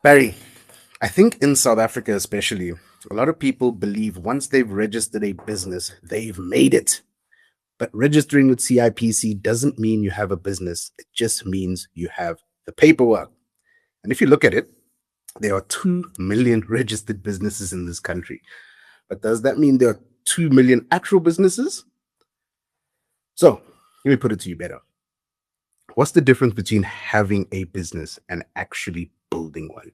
Barry, I think in South Africa, especially, a lot of people believe once they've registered a business, they've made it. But registering with CIPC doesn't mean you have a business, it just means you have the paperwork. And if you look at it, there are 2 million registered businesses in this country. But does that mean there are 2 million actual businesses? So let me put it to you better. What's the difference between having a business and actually building one?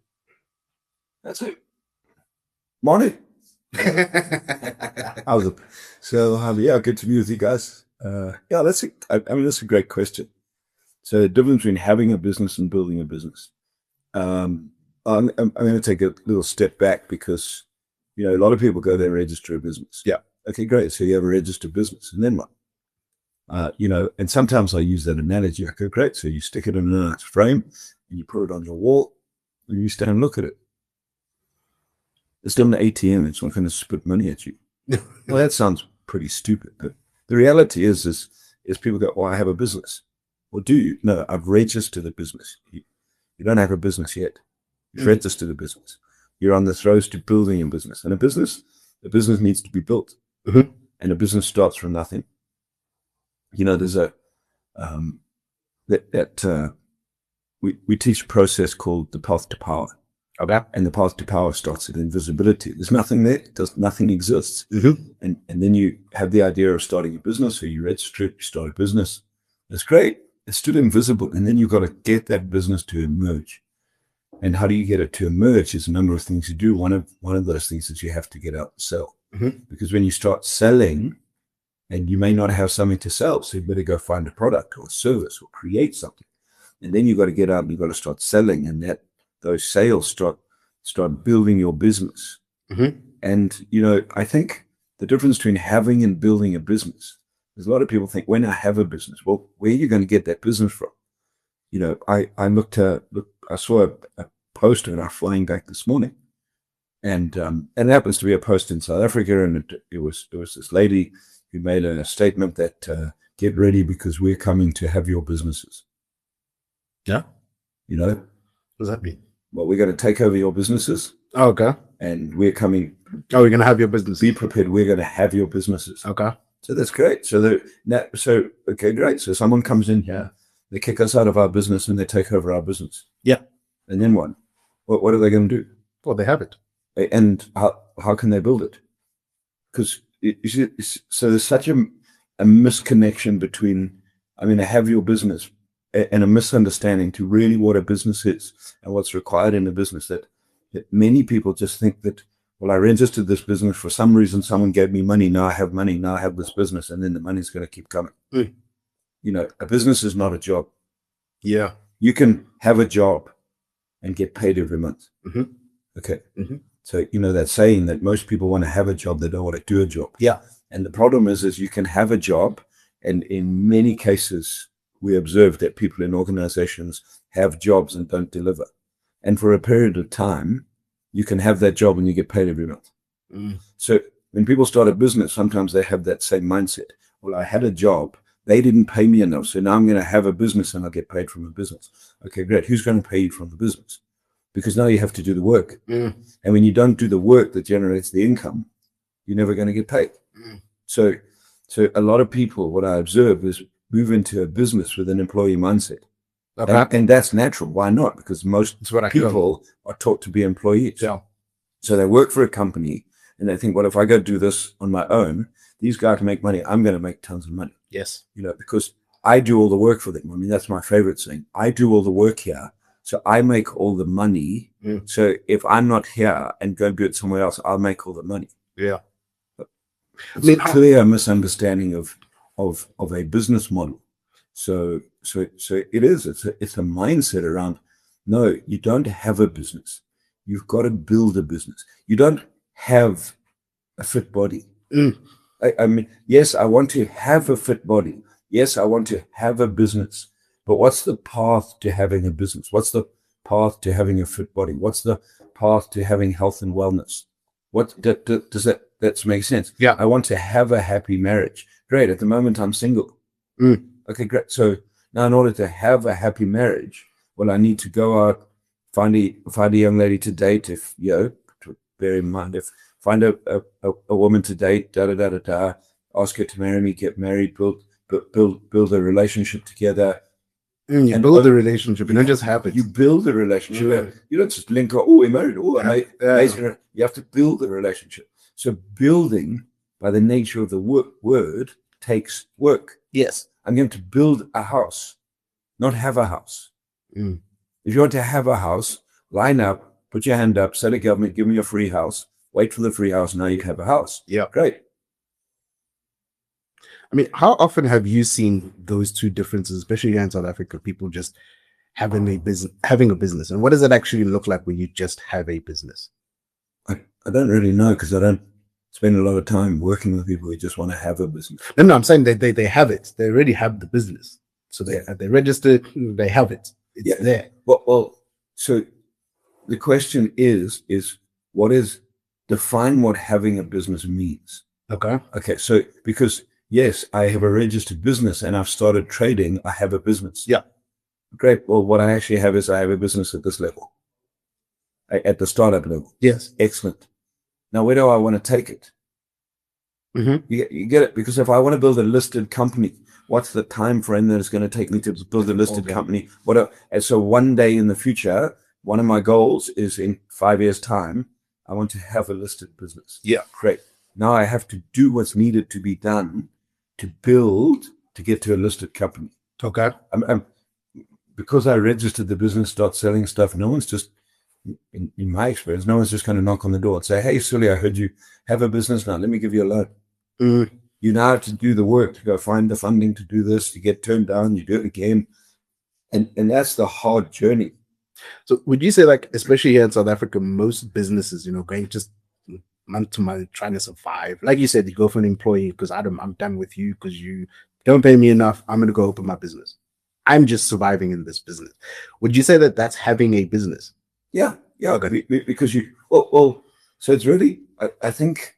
That's it. Morning. How's it? So, yeah, good to be with you guys. Yeah, that's a great question. So, the difference between having a business and building a business. I'm going to take a little step back because, a lot of people go there and register a business. Yeah. Okay, great. So you have a registered business, and then what? And sometimes I use that analogy. I go, great. So you stick it in a nice frame, and you put it on your wall, and you stand and look at it. It's still an ATM. It's not going to spit money at you. Well, that sounds pretty stupid, but the reality is people go, "Well, I have a business." Well, do you? No, I've registered the business. You don't have a business yet. You've registered a business. You're on the throes to building a business, and a business needs to be built, and a business starts from nothing. There's we teach a process called the path to power. Okay. And the path to power starts at invisibility. There's nothing there. Nothing exists. And then you have the idea of starting a business, so you register it, you start a business. That's great. It's still invisible. And then you've got to get that business to emerge. And how do you get it to emerge? There's a number of things you do. One of those things is you have to get out and sell. Because when you start selling, and you may not have something to sell, so you better go find a product or a service or create something. And then you've got to get out and you've got to start selling, and those sales start building your business. And, I think the difference between having and building a business is a lot of people think, when I have a business, well, where are you going to get that business from? I saw a post when I was flying back this morning, and it happens to be a post in South Africa, and it was this lady who made a statement that get ready because we're coming to have your businesses. Yeah. What does that mean? Well, we're going to take over your businesses. Oh, okay. And we're coming. Oh, we're going to have your business. Be prepared. We're going to have your businesses. Okay. So that's great. Okay, great. So someone comes in here, they kick us out of our business and they take over our business. Yeah. And then what? What are they going to do? Well, they have it. And how can they build it? Because so there's such a misconnection between, I have your business, and a misunderstanding to really what a business is and what's required in a business, that many people just think that, well, I registered this business for some reason, someone gave me money, now I have money, now I have this business, and then the money's going to keep coming. A business is not a job. Yeah. You can have a job and get paid every month. Okay. So, that saying that most people want to have a job, they don't want to do a job. Yeah. And the problem is you can have a job, and in many cases, we observe that people in organizations have jobs and don't deliver. And for a period of time, you can have that job and you get paid every month. So when people start a business, sometimes they have that same mindset. Well, I had a job, they didn't pay me enough, so now I'm going to have a business and I'll get paid from a business. Okay, great. Who's going to pay you from the business? Because now you have to do the work. And when you don't do the work that generates the income, you're never going to get paid. So a lot of people, what I observe is, move into a business with an employee mindset. Okay. And that's natural. Why not? Because most people are taught to be employees. Yeah. So they work for a company and they think, well, if I go do this on my own, these guys make money, I'm going to make tons of money. Yes. Because I do all the work for them. That's my favorite saying. I do all the work here, so I make all the money. So if I'm not here and go do it somewhere else, I'll make all the money. Yeah. It's clear misunderstanding of a business model. So it is. It's a mindset around, no, you don't have a business. You've got to build a business. You don't have a fit body. Yes, I want to have a fit body. Yes, I want to have a business. But what's the path to having a business? What's the path to having a fit body? What's the path to having health and wellness? Does that make sense? Yeah. I want to have a happy marriage. Great. At the moment, I'm single. Okay, great. So now in order to have a happy marriage, well, I need to go out, find a young lady to date. If to bear in mind, if find a woman to date, da da da da da. Ask her to marry me, get married, build a relationship together. You And build a relationship. You don't just have it. You build a relationship. You don't just link up. Oh, we're married. Oh, Yeah. you have to build a relationship. So building, by the nature of the word, takes work. Yes. I'm going to build a house, not have a house. Mm. If you want to have a house, line up, put your hand up, say to government, give me a free house, wait for the free house, now you have a house. Yeah. Great. I mean, how often have you seen those two differences, especially here in South Africa, people just having a business? And what does it actually look like when you just have a business? I don't really know, because I don't spend a lot of time working with people who just want to have a business. No, I'm saying they have it. They already have the business. So they registered, they have it. It's there. Well, so the question is what is, define what having a business means. Okay. So because yes, I have a registered business and I've started trading, I have a business. Yeah. Great. Well, what I actually have is I have a business at this level, at the startup level. Yes. Excellent. Now, where do I want to take it? Mm-hmm. You get it? Because if I want to build a listed company, what's the time frame that it's going to take me to build a listed company? And so one day in the future, one of my goals is in 5 years' time, I want to have a listed business. Yeah. Great. Now I have to do what's needed to be done to build to get to a listed company. Okay. Because I registered the business, start selling stuff, no one's just, in my experience, no one's just going to knock on the door and say, hey, Sully, I heard you have a business now. Let me give you a loan. Mm. You now have to do the work to go find the funding to do this. You get turned down, you do it again. And that's the hard journey. So would you say, like, especially here in South Africa, most businesses, going just month to month, trying to survive. Like you said, you go for an employee because I'm done with you because you don't pay me enough. I'm going to go open my business. I'm just surviving in this business. Would you say that that's having a business? Yeah. Okay. Because so it's really, I think,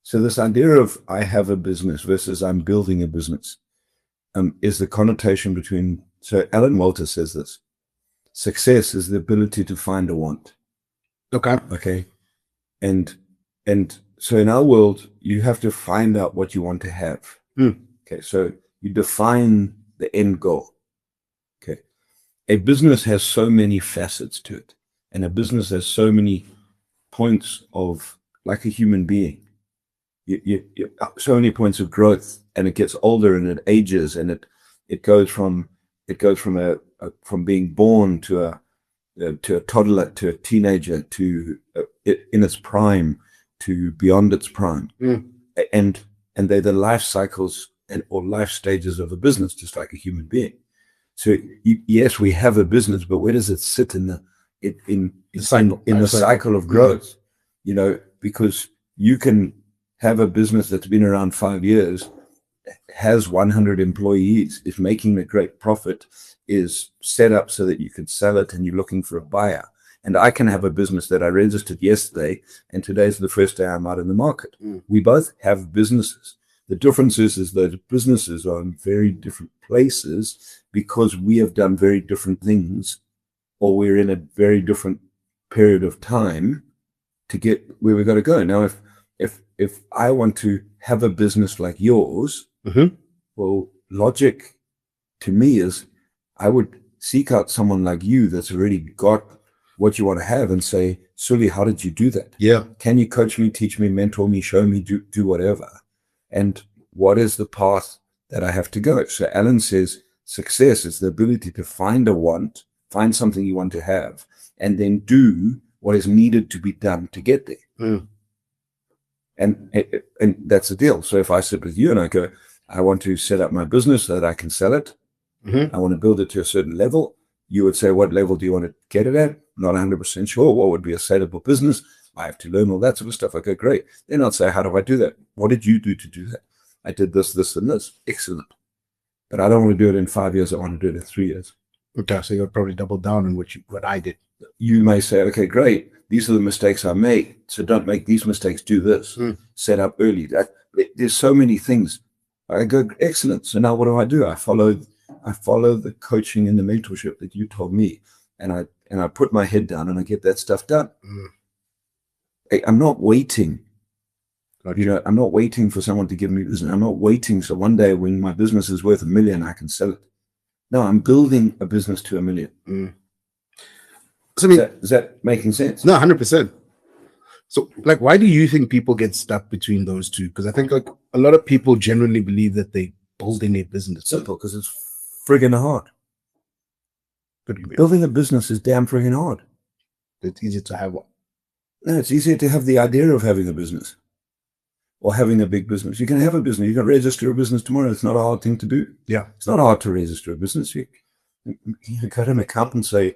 so this idea of I have a business versus I'm building a business is the connotation between, so Alan Walter says this, success is the ability to find a want. Okay. And so in our world, you have to find out what you want to have. Okay. So you define the end goal. Okay. A business has so many facets to it, and a business has so many points of, like a human being, you so many points of growth, and it gets older and it ages, and it goes from from being born to a toddler, to a teenager, to in its prime, to beyond its prime. And they're the life cycles or life stages of a business, just like a human being. So yes, we have a business, but where does it sit in the cycle of growth? Because you can have a business that's been around 5 years, has 100 employees, is making a great profit, is set up so that you can sell it and you're looking for a buyer. And I can have a business that I registered yesterday, and today's the first day I'm out in the market. We both have businesses. The difference is those businesses are in very different places because we have done very different things, or we're in a very different period of time to get where we've got to go. Now, if I want to have a business like yours, well, logic to me is I would seek out someone like you that's already got what you want to have and say, Sully, how did you do that? Yeah. Can you coach me, teach me, mentor me, show me, do whatever? And what is the path that I have to go? So Alan says success is the ability to find a want, find something you want to have, and then do what is needed to be done to get there. And that's the deal. So if I sit with you and I go, I want to set up my business so that I can sell it. I want to build it to a certain level. You would say, what level do you want to get it at? Not 100% sure. What would be a saleable business? I have to learn all that sort of stuff. Okay, great. Then I'll say, how do I do that? What did you do to do that? I did this, this, and this. Excellent. But I don't want to do it in 5 years. I want to do it in 3 years. Okay, so you'll probably double down on what I did. You may say, okay, great. These are the mistakes I made. So don't make these mistakes. Do this. Set up early. There's so many things. I go, excellent. So now what do? I follow the coaching and the mentorship that you told me. And and I put my head down and I get that stuff done. Mm. I'm not waiting. Gotcha. You know, I'm not waiting for someone to give me business. I'm not waiting so one day when my business is worth $1 million, I can sell it. No, I'm building a business to $1 million. Mm. So, I mean, Is that making sense? No, 100%. So, like, why do you think people get stuck between those two? Because I think, like, a lot of people genuinely believe that they building a business. Simple, because it's friggin' hard. Building a business is damn friggin' hard. It's easier to have one. No, it's easier to have the idea of having a business or having a big business. You can have a business. You can register a business tomorrow. It's not a hard thing to do. Yeah. It's not hard to register a business. You go to an accountant and say,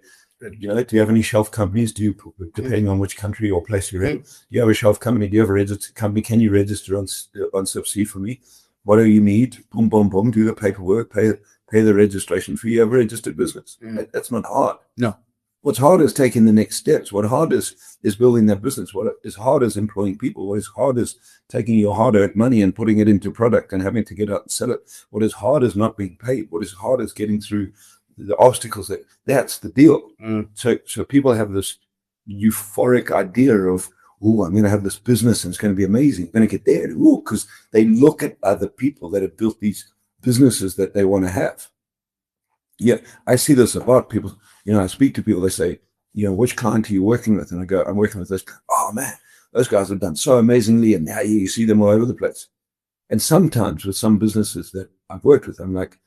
you know, do you have any shelf companies? Do you, depending on which country or place you're in, do you have a shelf company? Do you have a registered company? Can you register on CIPC for me? What do you need? Boom, boom, boom. Do the paperwork, pay the registration fee. You have a registered business. That's not hard. No. What's hard is taking the next steps. What hard is building that business. What is hard is employing people. What is hard is taking your hard-earned money and putting it into product and having to get out and sell it. What is hard is not being paid. What is hard is getting through the obstacles. That's the deal. So people have this euphoric idea of, oh, I'm going to have this business and it's going to be amazing. I'm going to get there. Because they look at other people that have built these businesses that they want to have. Yeah, I see this about people. You know, I speak to people, they say, you know, which client are you working with? And I go, I'm working with this. Oh, man, those guys have done so amazingly. And now you see them all over the place. And sometimes with some businesses that I've worked with, I'm like,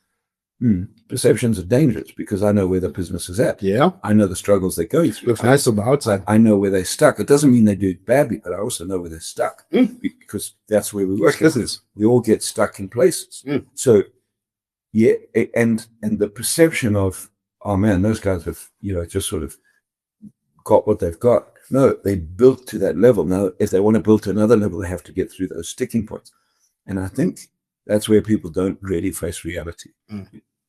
perceptions are dangerous because I know where the business is at. Yeah. I know the struggles they're going through. Looks nice on the outside. I know where they're stuck. It doesn't mean they do it badly, but I also know where they're stuck because that's where we work. We all get stuck in places. So, yeah, and the perception of, oh man, those guys have, you know, just sort of got what they've got. No, they built to that level. Now, if they want to build to another level, they have to get through those sticking points. And I think that's where people don't really face reality.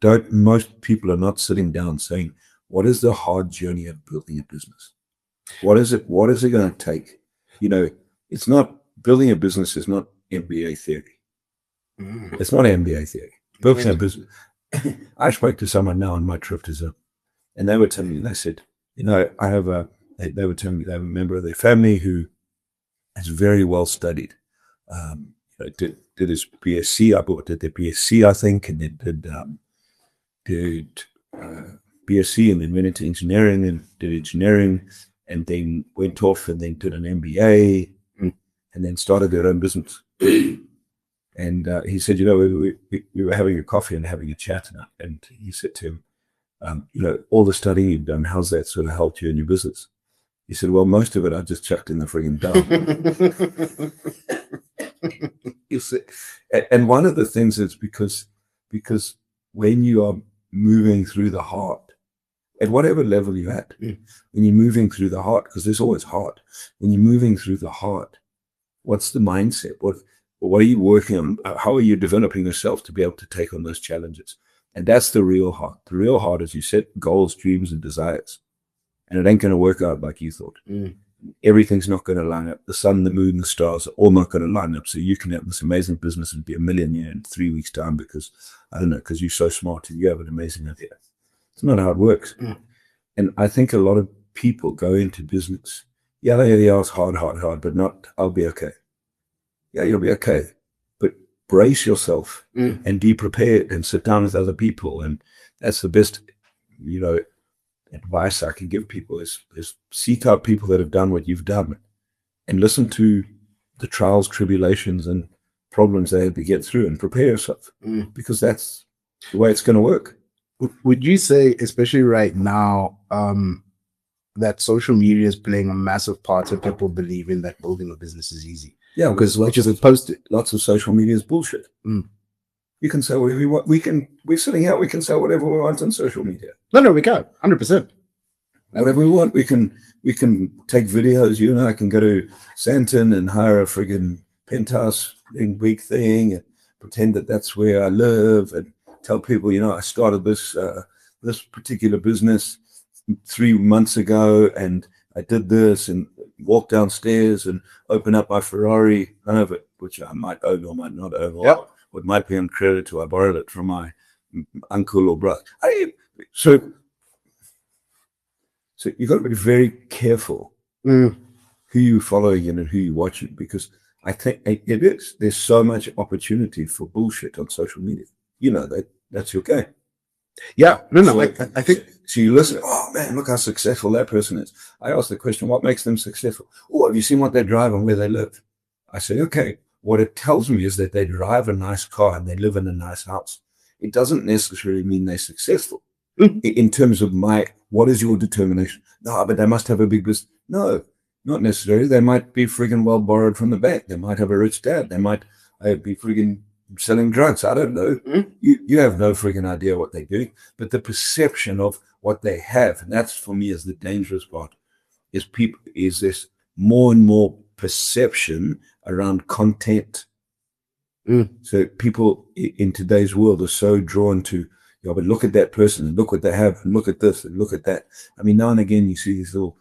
Most people are not sitting down saying, what is the hard journey of building a business? What is it going to take? You know, it's not, building a business is not MBA theory. It's not MBA theory. Building a business. I spoke to someone now on my trip to Zim, and they were telling me, they said, you know, they were telling me they have a member of their family who is very well studied. You know, did his BSc, did their BSc, I think, and then did BSc and then went into engineering and did engineering and then went off and then did an MBA and then started their own business. And he said, you know, we were having a coffee and having a chat, and he said to him, you know, all the studying you've done, how's that sort of helped you in your business? He said, well, most of it I just chucked in the frigging dump. You see, and one of the things is because when you are moving through the heart, at whatever level you're at, when you're moving through the heart, because there's always heart, when you're moving through the heart, what's the mindset? What are you working on? How are you developing yourself to be able to take on those challenges? And that's the real heart. The real heart is you set goals, dreams, and desires. And it ain't going to work out like you thought. Everything's not going to line up. The sun, the moon, the stars are all not going to line up. So you can have this amazing business and be a millionaire in 3 weeks' time because, I don't know, because you're so smart and you have an amazing idea. It's not how it works. And I think a lot of people go into business. Yeah, it's hard, but not, I'll be okay. Yeah, you'll be okay. But brace yourself and be prepared and sit down with other people. And that's the best, you know, advice I can give people is seek out people that have done what you've done and listen to the trials, tribulations, and problems they had to get through and prepare yourself because that's the way it's going to work. Would you say, especially right now, that social media is playing a massive part of people believing that building a business is easy? Yeah, because lots of social media is bullshit. You can say whatever we want. We're sitting out. We can say whatever we want on social media. No, we can 100%. Whatever we want. We can take videos. You and I can go to Santon and hire a friggin' penthouse big thing and pretend that that's where I live and tell people, you know, I started this particular business 3 months ago and I did this and walk downstairs and open up my Ferrari, none of it, which I might own or might not own, or what might be on credit to. I borrowed it from my uncle or brother. So So you've got to be very careful Mm. who you're following and who you're watching, because I think it is. There's so much opportunity for bullshit on social media. You know that that's your game. Yeah, no, no. So, I think so you listen. Oh man, look how successful that person is. I ask the question, what makes them successful? Oh, have you seen what they drive and where they live? I say, okay. What it tells me is that they drive a nice car and they live in a nice house. It doesn't necessarily mean they're successful. In terms of what is your determination? No, but they must have a big business. No, not necessarily. They might be friggin' well borrowed from the bank. They might have a rich dad. They might be friggin' selling drugs. I don't know. You have no friggin' idea what they're doing. But the perception of what they have, and that's for me is the dangerous part, is this more and more perception around content. So people in today's world are so drawn to, yeah, but look at that person and look what they have and look at this and look at that. I mean, now and again you see these little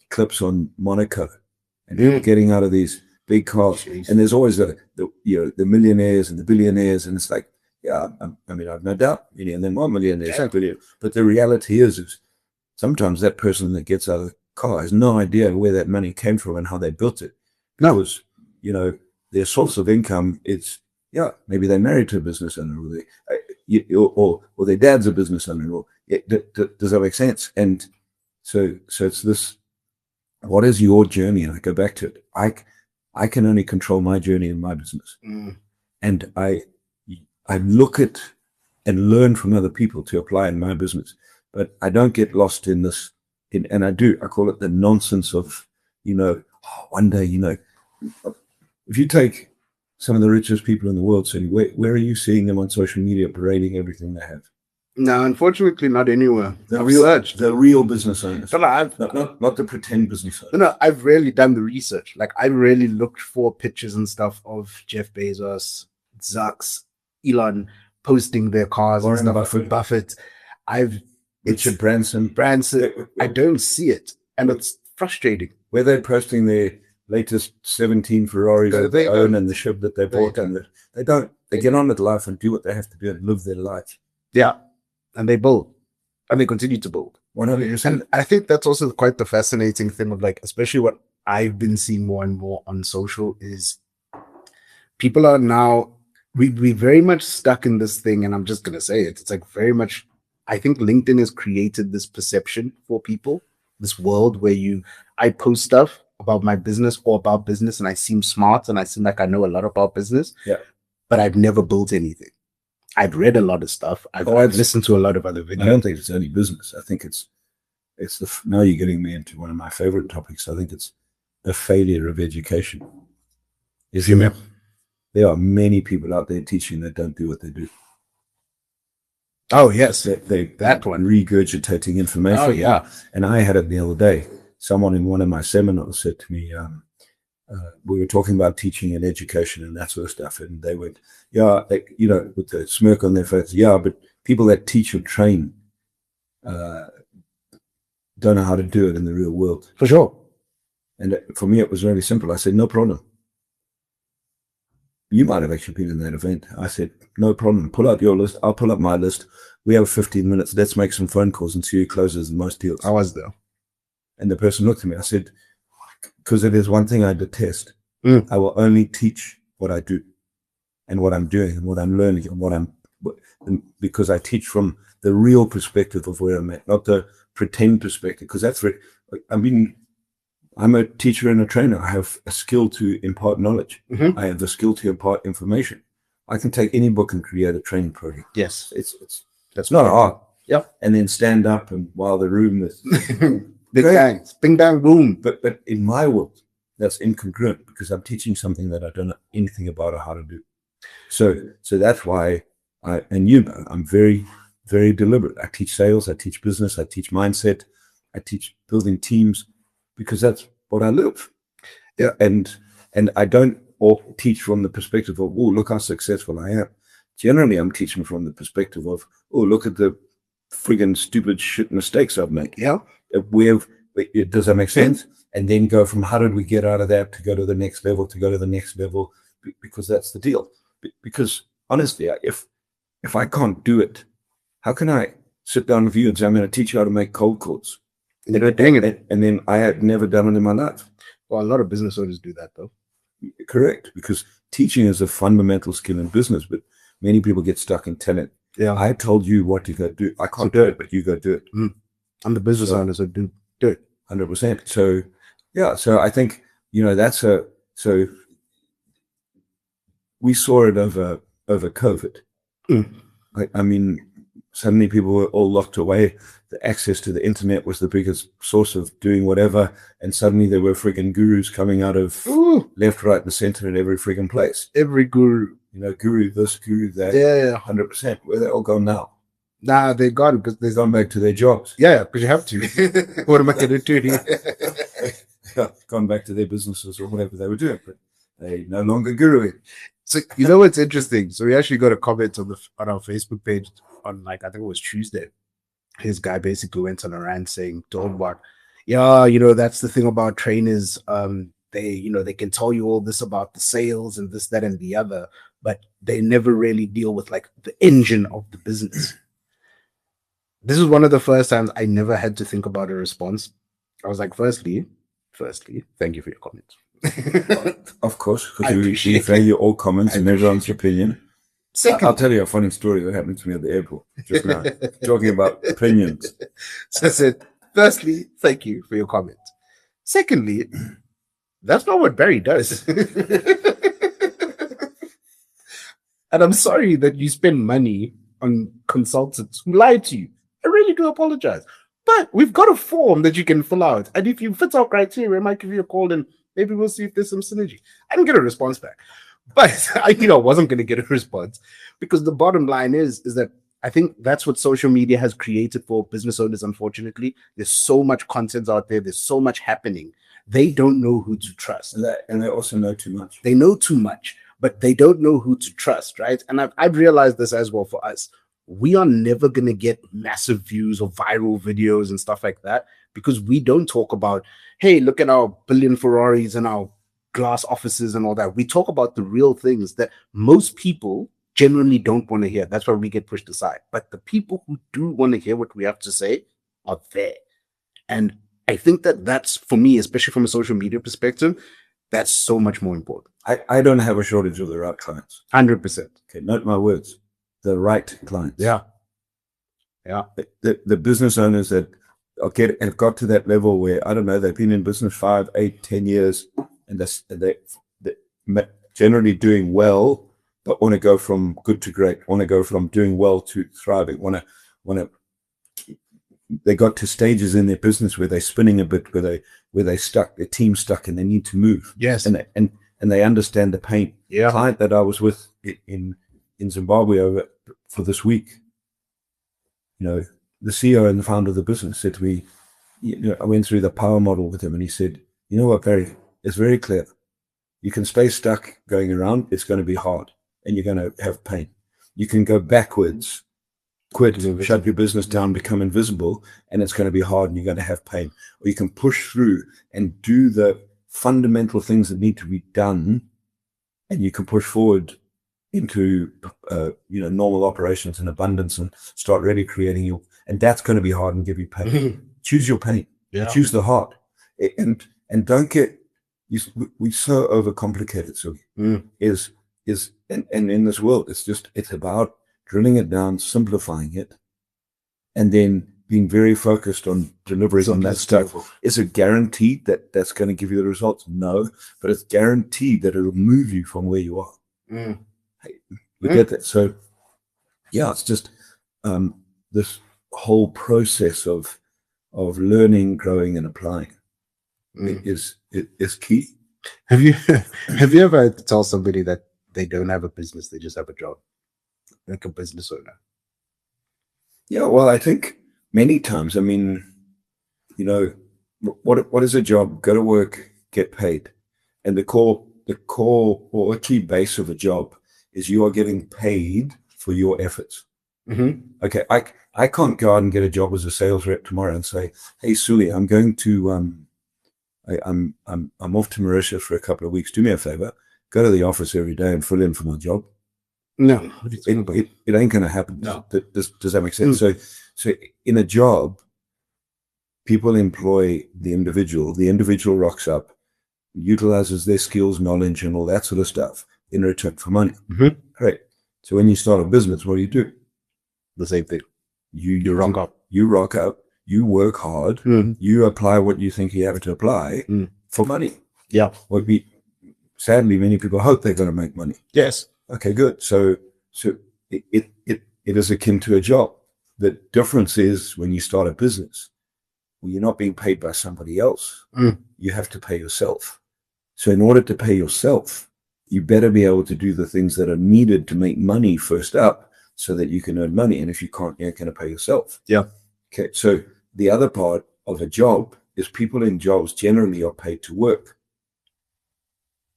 clips on Monaco and people getting out of these big cars, and there's always the millionaires and the billionaires, and it's like, yeah, I mean, I've no doubt many of them are millionaires, but the reality is sometimes that person that gets out of the car has no idea where that money came from and how they built it, because their source of income is, yeah, maybe they're married to a business owner, or their dad's a business owner, or does that make sense? And so it's this, what is your journey? And I go back to it. I can only control my journey in my business. And I look at and learn from other people to apply in my business, but I don't get lost in this. And I call it the nonsense of, one day, if you take some of the richest people in the world, Cindy, where are you seeing them on social media parading everything they have? No, unfortunately, not anywhere. The real business owners. No, not the pretend business owners. No, I've really done the research. Like, I really looked for pictures and stuff of Jeff Bezos, Zucks, Elon posting their cars Warren and stuff. Buffett. Richard Branson. I don't see it, and it's frustrating. Where they're posting their latest 17 Ferraris that they own and the ship that they bought, and they don't. They get on with life and do what they have to do and live their life. Yeah, and they build, and they continue to build. 100%. And I think that's also quite the fascinating thing of, like, especially what I've been seeing more and more on social is people are now, we very much stuck in this thing, and I'm just gonna say it. It's like very much, I think LinkedIn has created this perception for people, this world where I post stuff about my business or about business, and I seem smart and I seem like I know a lot about business. Yeah. But I've never built anything. I've read a lot of stuff. I've listened to a lot of other videos. I don't think it's only business. I think it's now you're getting me into one of my favorite topics. I think it's the failure of education. There are many people out there teaching that don't do what they do. Oh, yes. That one. Regurgitating information. Oh, yeah. And I had it the other day. Someone in one of my seminars said to me, we were talking about teaching and education and that sort of stuff. And they went, yeah, with the smirk on their face, yeah, but people that teach or train don't know how to do it in the real world. For sure. And for me, it was really simple. I said, no problem. You might have actually been in that event. I said, no problem. Pull out your list. I'll pull up my list. We have 15 minutes. Let's make some phone calls and see who closes the most deals. I was there. And the person looked at me. I said, because it is one thing I detest. I will only teach what I do and what I'm doing and what I'm learning and because I teach from the real perspective of where I'm at, not the pretend perspective, because that's I'm a teacher and a trainer. I have a skill to impart knowledge. I have the skill to impart information. I can take any book and create a training program. Yes. That's not hard. Yep. And then stand up and while the room is big bang, bing bang boom. But in my world, that's incongruent because I'm teaching something that I don't know anything about or how to do. So that's why I'm very, very deliberate. I teach sales, I teach business, I teach mindset, I teach building teams, because that's what I live. Yeah. And I don't teach from the perspective of, oh, look how successful I am. Generally, I'm teaching from the perspective of, oh, look at the friggin' stupid shit mistakes I've made. Yeah. Does that make sense? And then go from how did we get out of that to go to the next level, because that's the deal. Because honestly, if I can't do it, how can I sit down with you and say, I'm going to teach you how to make cold calls? And you're doing it. And then I had never done it in my life. Well, a lot of business owners do that, though. Correct, because teaching is a fundamental skill in business, but many people get stuck in telling. Yeah. I told you what you got to do. I can't do it, but you got to do it. I'm the business owner, so do it. 100%. So, yeah. So I think, so we saw it over COVID. I mean, suddenly people were all locked away. The access to the internet was the biggest source of doing whatever. And suddenly there were friggin' gurus coming out of left, right, and center in every friggin' place. Every guru. Guru this, guru that. Yeah. 100%. Where they all gone now? Nah, they're gone because they've gone back to their jobs. Yeah, because you have to. What am I going to do? Gone back to their businesses or whatever they were doing, but they no longer guruing. So you know what's interesting? So we actually got a comment on our Facebook page on I think it was Tuesday. His guy basically went on a rant saying, "Talk about, that's the thing about trainers. They can tell you all this about the sales and this, that, and the other, but they never really deal with like the engine of the business." This is one of the first times I never had to think about a response. I was like, firstly, thank you for your comments. Of course, because we value all comments and everyone's opinion. Second, I'll tell you a funny story that happened to me at the airport just now, talking about opinions. So I said, firstly, thank you for your comments. Secondly, that's not what Barry does. And I'm sorry that you spend money on consultants who lied to you. I really do apologize. But we've got a form that you can fill out. And if you fit our criteria, I might give you a call and maybe we'll see if there's some synergy. I didn't get a response back. But I wasn't going to get a response because the bottom line is that I think that's what social media has created for business owners, unfortunately. There's so much content out there. There's so much happening. They don't know who to trust. And they also know too much. They know too much, but they don't know who to trust, right? And I've realized this as well for us. We are never going to get massive views or viral videos and stuff like that because we don't talk about, hey, look at our billion Ferraris and our glass offices and all that. We talk about the real things that most people generally don't want to hear. That's why we get pushed aside. But the people who do want to hear what we have to say are there. And I think that's, for me, especially from a social media perspective, that's so much more important. I don't have a shortage of the right clients. 100%. Okay, note my words. The right clients. Yeah. The business owners that have got to that level where, I don't know, they've been in business 5, 8, 10 years, and they're generally doing well, but want to go from good to great, want to go from doing well to thriving, they got to stages in their business where they're spinning a bit, where they stuck, their team stuck, and they need to move. Yes. And they understand the pain. Yeah. The client that I was with in Zimbabwe over for this week, the CEO and the founder of the business said to me, I went through the power model with him, and he said, "You know what, Barry? It's very clear. You can stay stuck going around. It's going to be hard, and you're going to have pain. You can go backwards, quit, shut your business down, become invisible, and it's going to be hard, and you're going to have pain. Or you can push through and do the fundamental things that need to be done, and you can push forward into normal operations and abundance and start really creating and that's going to be hard and give you pain. Choose your pain. Yeah. Choose the hard, and don't get we so overcomplicated. So is and in this world, it's about drilling it down, simplifying it, and then being very focused on delivering on that stuff. Is it guaranteed that that's going to give you the results? No, but it's guaranteed that it'll move you from where you are. We get that. So yeah, it's just this whole process of learning, growing, and applying is key. Have you ever had to tell somebody that they don't have a business, they just have a job, like a business owner? Yeah, well, I think many times, I mean, what is a job? Go to work, get paid, and the core or a key base of a job is you are getting paid for your efforts. Okay, I can't go out and get a job as a sales rep tomorrow and say, "Hey, Suli, I'm going to I'm off to Mauritius for a couple of weeks. Do me a favor, go to the office every day and fill in for my job." No, it ain't going to happen. No. Does that make sense? So in a job, people employ the individual rocks up, utilizes their skills, knowledge, and all that sort of stuff in return for money. Mm-hmm. Right. So when you start a business, what do? The same thing. You rock up. You rock up. You work hard. You apply what you think you have to apply for money. Yeah. Sadly, many people hope they're going to make money. Yes. Okay, good. So it is akin to a job. The difference is when you start a business, well, you're not being paid by somebody else. You have to pay yourself. So in order to pay yourself, you better be able to do the things that are needed to make money first up so that you can earn money. And if you can't, you're going to pay yourself. Yeah. Okay. So the other part of a job is people in jobs generally are paid to work.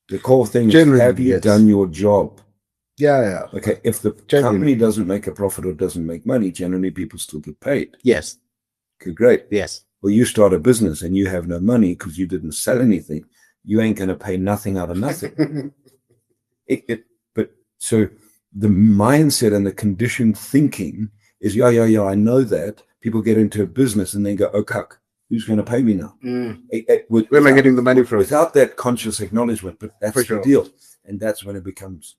The core thing is, have you done your job? Yeah. Okay. If the company doesn't make a profit or doesn't make money, generally people still get paid. Yes. Okay, great. Yes. Well, you start a business and you have no money because you didn't sell anything. You ain't going to pay nothing out of nothing. But so the mindset and the conditioned thinking is, yeah, I know that. People get into a business and they go, oh, cuck, who's going to pay me now? Where am I getting the money from? Without that conscious acknowledgement, but that's the deal. And that's when it becomes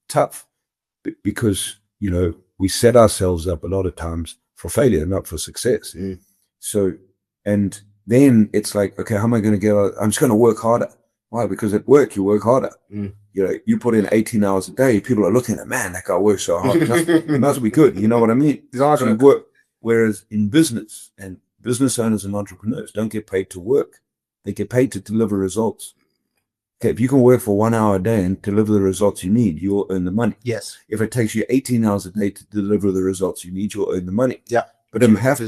tough because, we set ourselves up a lot of times for failure, not for success. So, and then it's like, okay, how am I going to get out? I'm just going to work harder. Why? Because at work, you work harder. You put in 18 hours a day, people are looking at, man, that guy works so hard. It must be good. You know what I mean? So you work. Whereas in business, and business owners and entrepreneurs don't get paid to work. They get paid to deliver results. Okay, if you can work for 1 hour a day and deliver the results you need, you'll earn the money. Yes. If it takes you 18 hours a day to deliver the results you need, you'll earn the money. Yeah. But you have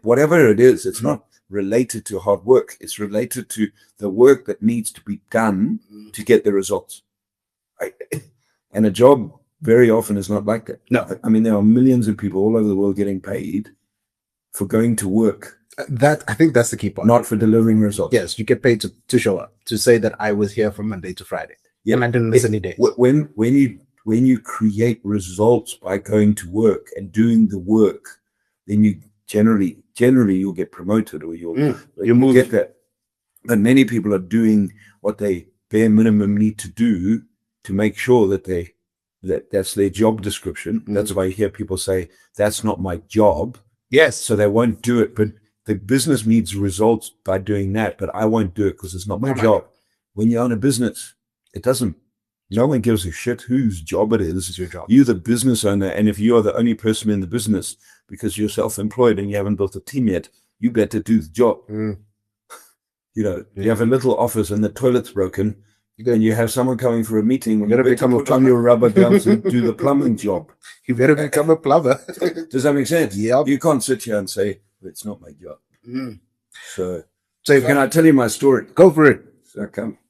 whatever it is, it's not related to hard work. It's related to the work that needs to be done to get the results. Right? And a job very often is not like that. No. I mean, there are millions of people all over the world getting paid for going to work. I think that's the key part. Not for delivering results. Yes, you get paid to show up, to say that I was here from Monday to Friday. Yeah. And I didn't miss any days. When you create results by going to work and doing the work, then you generally you'll get promoted or you'll get that. But many people are doing what they bare minimum need to do to make sure that that's their job description. That's why you hear people say, that's not my job. Yes. So they won't do it. But the business needs results by doing that, but I won't do it because it's not my job. When you own a business, no one gives a shit whose job it is. It's your job. You're the business owner. And if you are the only person in the business because you're self-employed and you haven't built a team yet, you better do the job. You have a little office and the toilet's broken and you have someone coming for a meeting. You better become a plumber. Your rubber gloves and do the plumbing job. You better become a plumber. Does that make sense? Yeah. You can't sit here and say, it's not my job. So can I tell you my story? Go for it. So I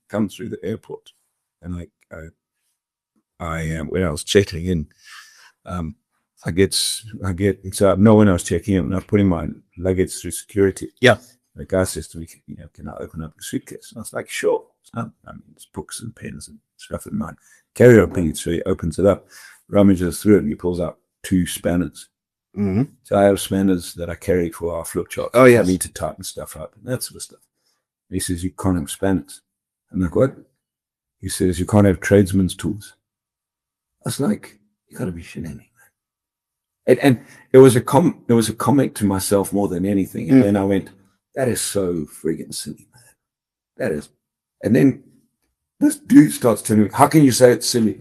come through the airport and when I was checking in, so no one else checking in and I'm putting my luggage through security. Yeah. The guy says to me, can I open up the suitcase? And I was like, sure. It's books and pens and stuff in mine. Carry on, please. So he opens it up, rummages through it, and he pulls out 2 spanners. So I have spanners that I carry for our flip charts. Oh, yes. I need to tighten stuff up and that sort of stuff. And he says, you can't have spanners. I'm like, what? He says, you can't have tradesman's tools. I was like, you got to be shitting me, man. And it was a comment to myself more than anything. And then I went, that is so friggin' silly, man. That is. And then this dude starts telling me, how can you say it's silly?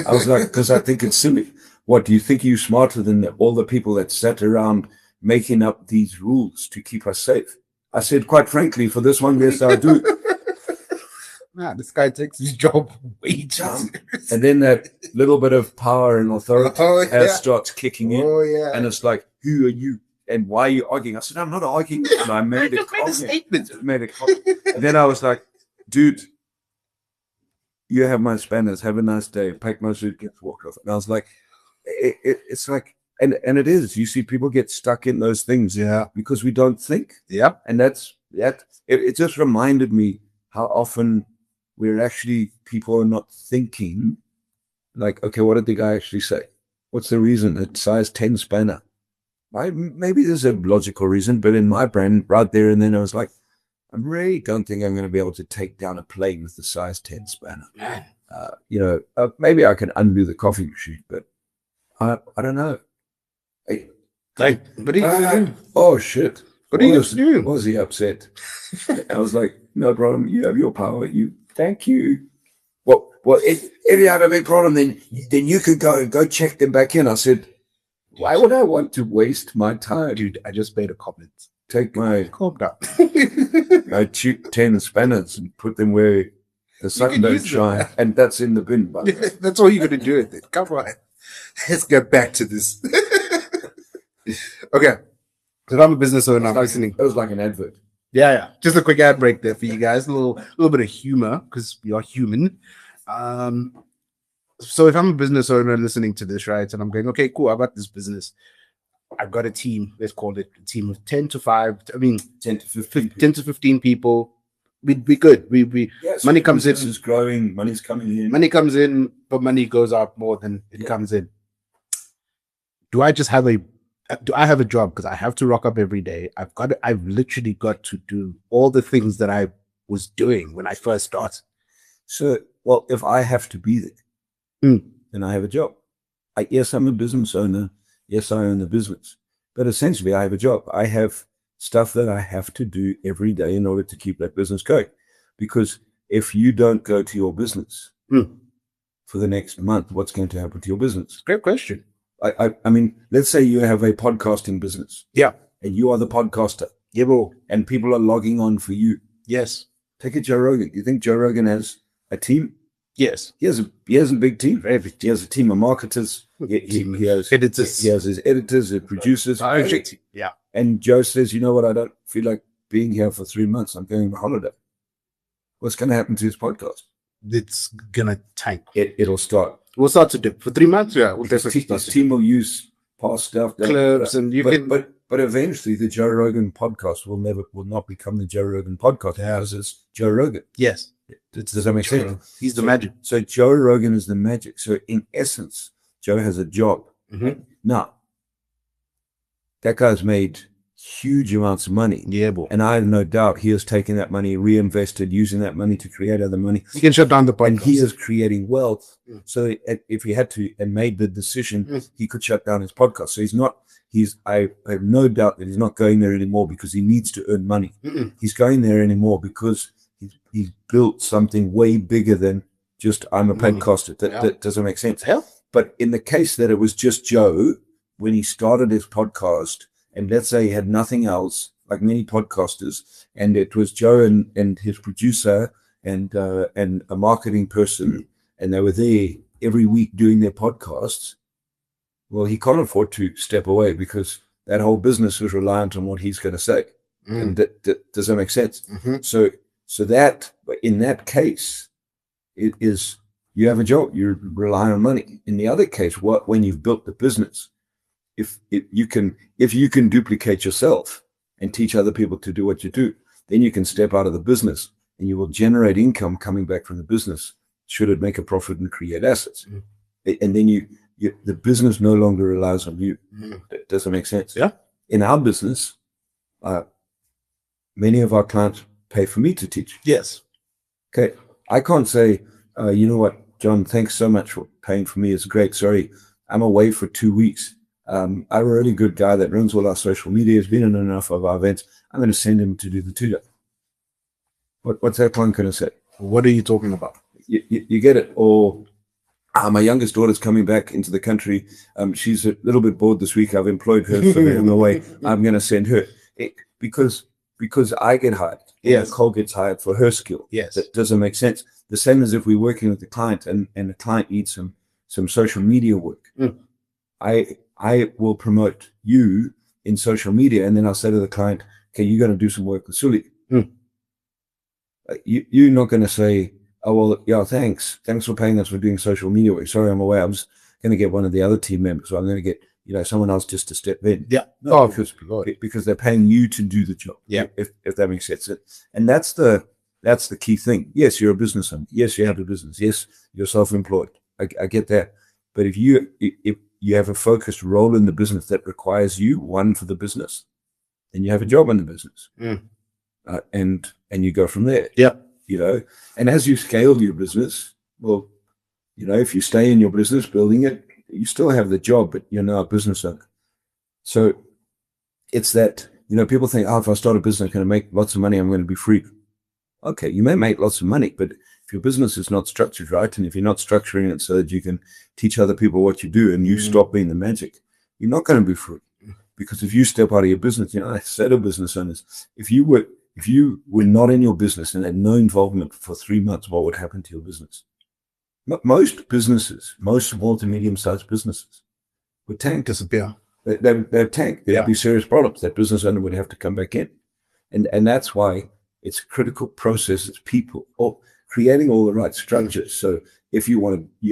I was like, because I think it's silly. What, do you think you're smarter than all the people that sat around making up these rules to keep us safe? I said, quite frankly, for this one, yes, I do. This guy takes his job way too. And then that little bit of power and authority starts kicking in. Oh, yeah. And it's like, who are you? And why are you arguing? I said, I'm not arguing. And I made a comment. And then I was like, dude, you have my spanners. Have a nice day. Pack my suitcase, walk off. And I was like, it's like, and it is. You see people get stuck in those things because we don't think. Yeah. And it just reminded me how often people are not thinking like, okay, what did the guy actually say? What's the reason? It's size 10 spanner. maybe there's a logical reason, but in my brain, right there and then, I was like, I really don't think I'm going to be able to take down a plane with the size 10 spanner. Man. Maybe I can undo the coffee machine, but I don't know. Like, but oh shit! What are you doing? Was he upset? I was like, no problem. You have your power. Thank you. Well, if you have a big problem, then you could go check them back in. I said, why would I want to waste my time? Dude, I just made a comment. Take my Calm down. I cheap 10 spanners and put them where the sun don't shine, and that's in the bin. But that's all you're gonna do with it. Come on, let's get back to this. Okay, so I'm a business owner. I'm listening. It was like an advert. Yeah. Just a quick ad break there for you guys. A little bit of humor because we are human. So if I'm a business owner listening to this, right, and I'm going, okay, cool, I got this business. I've got a team. Let's call it a team of 10 to 5. I mean, 10 to 15. 10 to 15 people. We'd be good. Money comes in. Is growing. Money's coming in. Money comes in, but money goes out more than it comes in. Do I have a job? Because I have to rock up every day. I've literally got to do all the things that I was doing when I first started. So, well, if I have to be there, then I have a job. Yes, I'm a business owner. Yes, I own the business. But essentially, I have a job. I have stuff that I have to do every day in order to keep that business going. Because if you don't go to your business for the next month, what's going to happen to your business? Great question. I mean, let's say you have a podcasting business. Yeah. And you are the podcaster. Yeah, bro. And people are logging on for you. Yes. Take a Joe Rogan. You think Joe Rogan has a team? Yes. He has a big team. Very big team. He has a team of marketers. He has editors. He has his editors, his producers. Yeah. And Joe says, you know what? I don't feel like being here for 3 months. I'm going on holiday. What's going to happen to his podcast? It's going to tank. It'll start. We'll start to dip. For 3 months, yeah. We'll his team will use past stuff. Clips and But eventually the Joe Rogan podcast will not become the Joe Rogan podcast because it's Joe Rogan. Yes. Does that make sense? He's the magic. So Joe Rogan is the magic. So in essence, Joe has a job. Mm-hmm. Now, that guy's made huge amounts of money. Yeah, boy. And I have no doubt he has taken that money, reinvested, using that money to create other money. He can shut down the podcast. And he is creating wealth. So if he had to and made the decision, he could shut down his podcast. So I have no doubt that he's not going there anymore because he needs to earn money. He's going there anymore because he's built something way bigger than just I'm a podcaster. That doesn't make sense. Hell. But in the case that it was just Joe, when he started his podcast, and let's say he had nothing else, like many podcasters, and it was Joe and his producer and a marketing person, and they were there every week doing their podcasts, well, he can't afford to step away because that whole business was reliant on what he's going to say. And does that make sense? So that in that case, it is you have a job, you rely on money. In the other case, when you've built the business, if you can duplicate yourself and teach other people to do what you do, then you can step out of the business and you will generate income coming back from the business. Should it make a profit and create assets, and then the business no longer relies on you. Does it make sense? Yeah. In our business, many of our clients pay for me to teach. Yes. Okay. I can't say, you know what, John, thanks so much for paying for me. It's great. Sorry, I'm away for 2 weeks. I'm a really good guy that runs all our social media. Has been in enough of our events. I'm going to send him to do the tutor. What's that client going to say? What are you talking about? You get it. Or my youngest daughter's coming back into the country. She's a little bit bored this week. I've employed her for them away. I'm going to send her because I get hired. Yes. Nicole gets hired for her skill. Yes. That doesn't make sense. The same as if we're working with the client and the client needs some social media work. I will promote you in social media, and then I'll say to the client, okay, you're going to do some work with Sully. You're not going to say, oh, well, yeah, thanks for paying us for doing social media work. Sorry, I'm away. I'm just going to get one of the other team members. So I'm going to get, someone else just to step in. Yeah. No, because they're paying you to do the job. Yeah. If that makes sense. And that's the key thing. Yes, you're a business owner. Yes, you have a business. Yes, you're self-employed. I get that. But if you you have a focused role in the business that requires you, one, for the business, and you have a job in the business. And you go from there. Yeah. And as you scale your business, well, if you stay in your business building it, you still have the job, but you're now a business owner. So it's that, people think, if I start a business, I'm going to make lots of money, I'm going to be free. Okay, you may make lots of money, but if your business is not structured right, and if you're not structuring it so that you can teach other people what you do and you stop being the magic, you're not going to be free. Because if you step out of your business, I say to business owners, if you were not in your business and had no involvement for 3 months, what would happen to your business? Most businesses, most small to medium-sized businesses, would tank. Disappear. They'd tank. There'd be serious problems. That business owner would have to come back in. And that's why it's a critical process. It's people, or creating all the right structures. So if you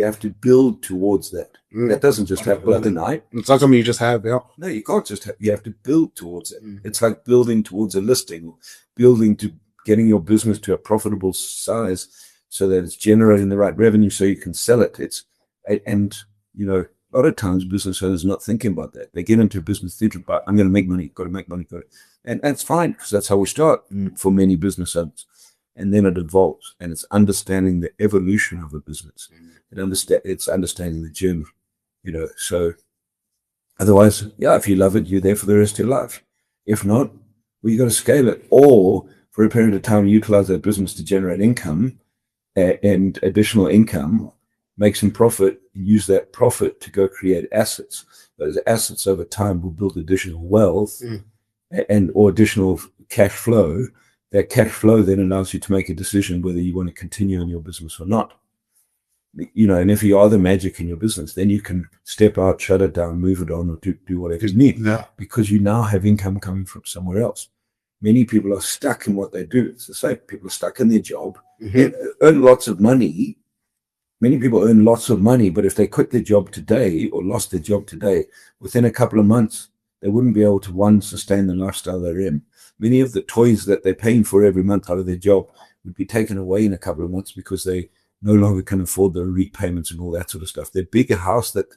have to build towards that. That doesn't just happen overnight. It's not something you just have. Yeah. No, you can't just have. You have to build towards it. It's like building towards a listing, building to getting your business to a profitable size, so that it's generating the right revenue, so you can sell it. A lot of times business owners are not thinking about that. They get into business thinking about, I'm going to make money, got to make money, and that's fine, because that's how we start for many business owners. And then it evolves, and it's understanding the evolution of a business. It's understanding the journey, So otherwise, if you love it, you're there for the rest of your life. If not, well, you got to scale it, or for a period of time, utilize that business to generate income and additional income, make some profit, and use that profit to go create assets. Those assets over time will build additional wealth or additional cash flow. That cash flow then allows you to make a decision whether you want to continue in your business or not. And if you are the magic in your business, then you can step out, shut it down, move it on, or do whatever you need, because you now have income coming from somewhere else. Many people are stuck in what they do. It's the same. People are stuck in their job, earn lots of money. Many people earn lots of money, but if they quit their job today or lost their job today, within a couple of months, they wouldn't be able to, sustain the lifestyle they're in. Many of the toys that they're paying for every month out of their job would be taken away in a couple of months, because they no longer can afford the repayments and all that sort of stuff. Their bigger house that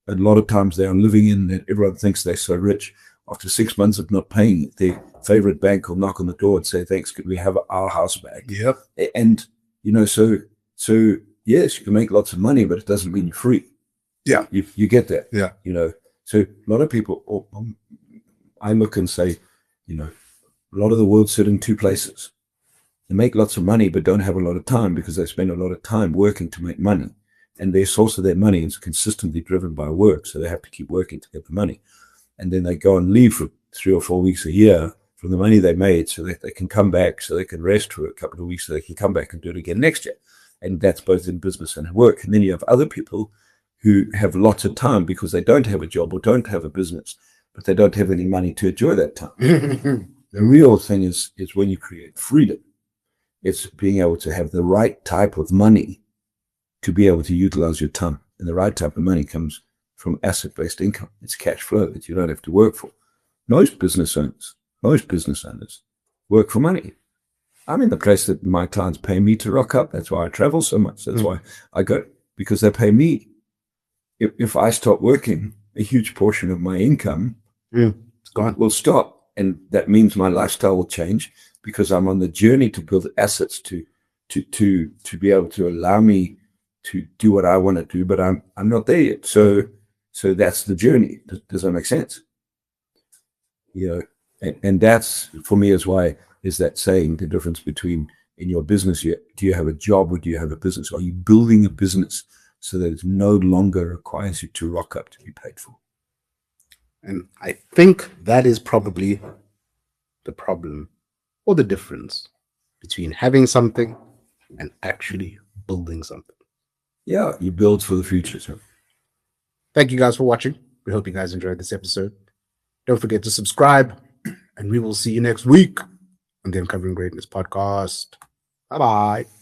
a lot of times they are living in, that everyone thinks they're so rich, after 6 months of not paying, their favorite bank will knock on the door and say, thanks, could we have our house back? Yep. And, so yes, you can make lots of money, but it doesn't mean you're free. Yeah. You get that. Yeah. So a lot of people, I look and say, a lot of the world sit in two places. They make lots of money, but don't have a lot of time, because they spend a lot of time working to make money. And their source of their money is consistently driven by work. So they have to keep working to get the money. And then they go and leave for 3 or 4 weeks a year from the money they made, so that they can come back, so they can rest for a couple of weeks, so they can come back and do it again next year. And that's both in business and work. And then you have other people who have lots of time because they don't have a job or don't have a business, but they don't have any money to enjoy that time. The real thing is when you create freedom, it's being able to have the right type of money to be able to utilize your time. And the right type of money comes from asset-based income. It's cash flow that you don't have to work for. Most business owners work for money. I'm in the place that my clients pay me to rock up. That's why I travel so much. That's why I go, because they pay me. If I stop working, a huge portion of my income will stop. And that means my lifestyle will change, because I'm on the journey to build assets to be able to allow me to do what I want to do, but I'm not there yet. So that's the journey. Does that make sense? And that's, for me, is why is that saying the difference between, in your business, do you have a job or do you have a business? Are you building a business so that it no longer requires you to rock up to be paid for? And I think that is probably the problem, or the difference between having something and actually building something. Yeah, you build for the future. So thank you guys for watching. We hope you guys enjoyed this episode. Don't forget to subscribe, and we will see you next week on the Uncovering Greatness podcast. Bye-bye.